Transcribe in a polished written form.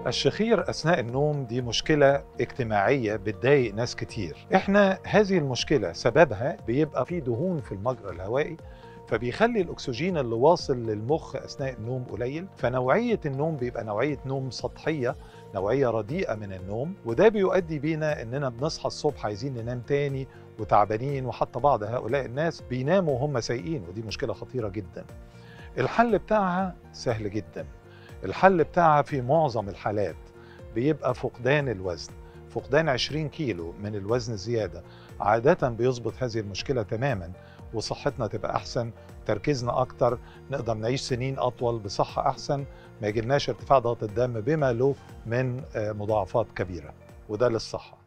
الشخير أثناء النوم دي مشكلة اجتماعية بتضايق ناس كتير. احنا هذه المشكلة سببها بيبقى في دهون في المجرى الهوائي، فبيخلي الأكسجين اللي واصل للمخ أثناء النوم قليل، فنوعية النوم بيبقى نوعية نوم سطحية، نوعية رديئة من النوم، وده بيؤدي بينا إننا بنصحى الصبح عايزين ننام تاني وتعبانين، وحتى بعض هؤلاء الناس بيناموا وهم سايقين، ودي مشكلة خطيرة جدا. الحل بتاعها سهل جدا. الحل بتاعها في معظم الحالات بيبقى فقدان الوزن. فقدان 20 كيلو من الوزن الزيادة عادة بيظبط هذه المشكلة تماما، وصحتنا تبقى أحسن، تركيزنا أكتر، نقدر نعيش سنين أطول بصحة أحسن، ما يجيلناش ارتفاع ضغط الدم بما له من مضاعفات كبيرة، وده للصحة.